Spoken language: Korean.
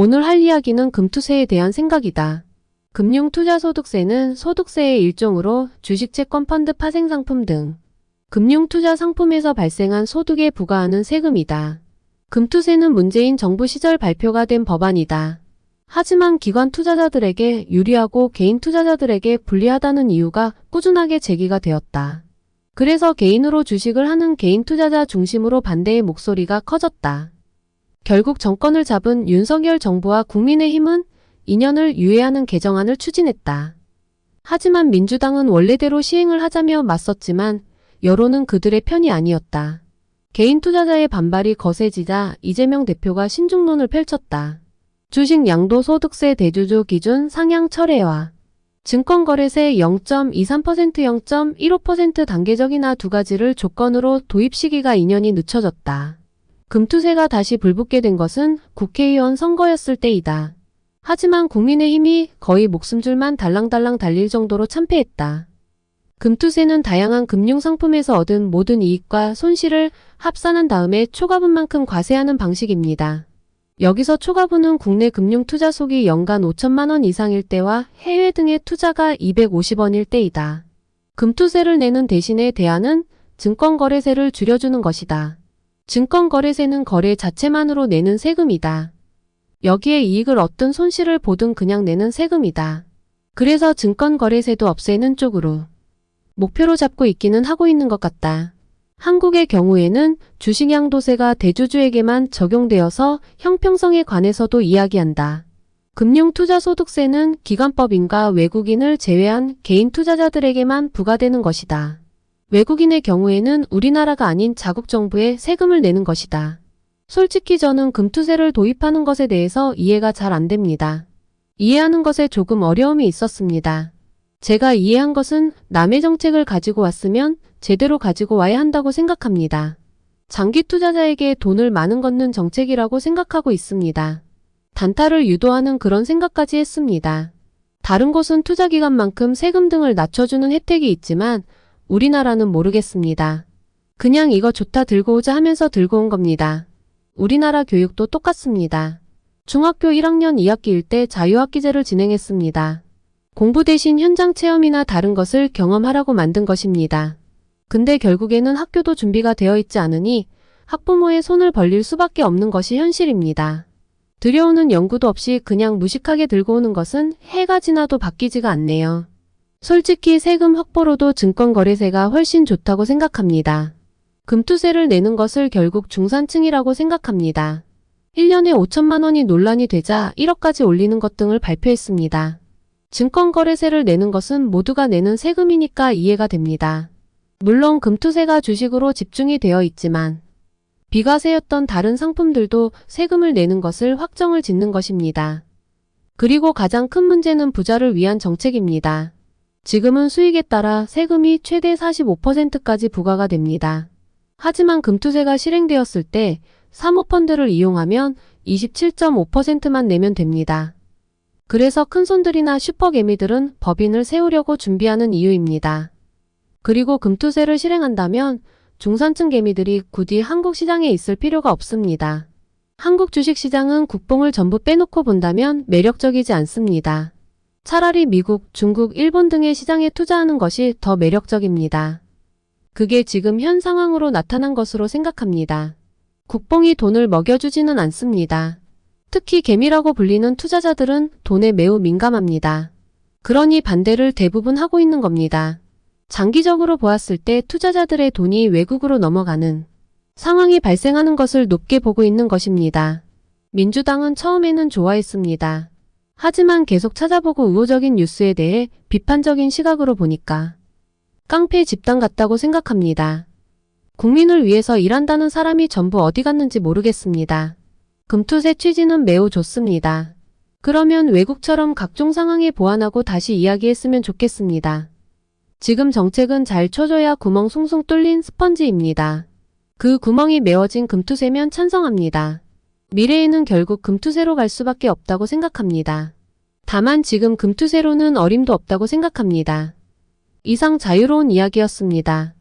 오늘 할 이야기는 금투세에 대한 생각이다. 금융투자소득세는 소득세의 일종으로 주식, 채권, 펀드, 파생상품 등 금융투자 상품에서 발생한 소득에 부과하는 세금이다. 금투세는 문재인 정부 시절 발표가 된 법안이다. 하지만 기관 투자자들에게 유리하고 개인 투자자들에게 불리하다는 이유가 꾸준하게 제기가 되었다. 그래서 개인으로 주식을 하는 개인 투자자 중심으로 반대의 목소리가 커졌다. 결국 정권을 잡은 윤석열 정부와 국민의힘은 2년을 유예하는 개정안을 추진했다. 하지만 민주당은 원래대로 시행을 하자며 맞섰지만 여론은 그들의 편이 아니었다. 개인 투자자의 반발이 거세지자 이재명 대표가 신중론을 펼쳤다. 주식 양도소득세 대주주 기준 상향 철회와 증권거래세 0.23%, 0.15% 단계적이나 두 가지를 조건으로 도입 시기가 2년이 늦춰졌다. 금투세가 다시 불붙게 된 것은 국회의원 선거였을 때이다. 하지만 국민의힘이 거의 목숨줄만 달랑달랑 달릴 정도로 참패했다. 금투세는 다양한 금융상품에서 얻은 모든 이익과 손실을 합산한 다음에 초과분만큼 과세하는 방식입니다. 여기서 초과분은 국내 금융투자 속이 연간 5천만 원 이상일 때와 해외 등의 투자가 250원일 때이다. 금투세를 내는 대신에 대안은 증권거래세를 줄여주는 것이다. 증권거래세는 거래 자체만으로 내는 세금이다. 여기에 이익을 얻든 손실을 보든 그냥 내는 세금이다. 그래서 증권거래세도 없애는 쪽으로 목표로 잡고 있기는 하고 있는 것 같다. 한국의 경우에는 주식양도세가 대주주에게만 적용되어서 형평성에 관해서도 이야기한다. 금융투자소득세는 기관법인과 외국인을 제외한 개인 투자자들에게만 부과되는 것이다. 외국인의 경우에는 우리나라가 아닌 자국 정부에 세금을 내는 것이다. 솔직히 저는 금투세를 도입하는 것에 대해서 이해가 잘 안 됩니다. 이해하는 것에 조금 어려움이 있었습니다. 제가 이해한 것은 남의 정책을 가지고 왔으면 제대로 가지고 와야 한다고 생각합니다. 장기 투자자에게 돈을 많은 걷는 정책이라고 생각하고 있습니다. 단타를 유도하는 그런 생각까지 했습니다. 다른 곳은 투자기간만큼 세금 등을 낮춰주는 혜택이 있지만 우리나라는 모르겠습니다. 그냥 이거 좋다 들고 오자 하면서 들고 온 겁니다. 우리나라 교육도 똑같습니다. 중학교 1학년 2학기일 때 자유학기제를 진행했습니다. 공부 대신 현장 체험이나 다른 것을 경험하라고 만든 것입니다. 근데 결국에는 학교도 준비가 되어 있지 않으니 학부모의 손을 벌릴 수밖에 없는 것이 현실입니다. 들여오는 연구도 없이 그냥 무식하게 들고 오는 것은 해가 지나도 바뀌지가 않네요. 솔직히 세금 확보로도 증권거래세가 훨씬 좋다고 생각합니다. 금투세를 내는 것을 결국 중산층이라고 생각합니다. 1년에 5천만 원이 논란이 되자 1억까지 올리는 것 등을 발표했습니다. 증권거래세를 내는 것은 모두가 내는 세금이니까 이해가 됩니다. 물론 금투세가 주식으로 집중이 되어 있지만 비과세였던 다른 상품들도 세금을 내는 것을 확정을 짓는 것입니다. 그리고 가장 큰 문제는 부자를 위한 정책입니다. 지금은 수익에 따라 세금이 최대 45%까지 부과가 됩니다. 하지만 금투세가 실행되었을 때 사모펀드를 이용하면 27.5%만 내면 됩니다. 그래서 큰손들이나 슈퍼개미들은 법인을 세우려고 준비하는 이유입니다. 그리고 금투세를 실행한다면 중산층 개미들이 굳이 한국 시장에 있을 필요가 없습니다. 한국 주식시장은 국뽕을 전부 빼놓고 본다면 매력적이지 않습니다. 차라리 미국, 중국, 일본 등의 시장에 투자하는 것이 더 매력적입니다. 그게 지금 현 상황으로 나타난 것으로 생각합니다. 국뽕이 돈을 먹여주지는 않습니다. 특히 개미라고 불리는 투자자들은 돈에 매우 민감합니다. 그러니 반대를 대부분 하고 있는 겁니다. 장기적으로 보았을 때 투자자들의 돈이 외국으로 넘어가는 상황이 발생하는 것을 높게 보고 있는 것입니다. 민주당은 처음에는 좋아했습니다. 하지만 계속 찾아보고 우호적인 뉴스에 대해 비판적인 시각으로 보니까 깡패 집단 같다고 생각합니다. 국민을 위해서 일한다는 사람이 전부 어디 갔는지 모르겠습니다. 금투세 취지는 매우 좋습니다. 그러면 외국처럼 각종 상황에 보완하고 다시 이야기했으면 좋겠습니다. 지금 정책은 잘 쳐줘야 구멍 숭숭 뚫린 스펀지입니다. 그 구멍이 메워진 금투세면 찬성합니다. 미래에는 결국 금투세로 갈 수밖에 없다고 생각합니다. 다만 지금 금투세로는 어림도 없다고 생각합니다. 이상 자유로운 이야기였습니다.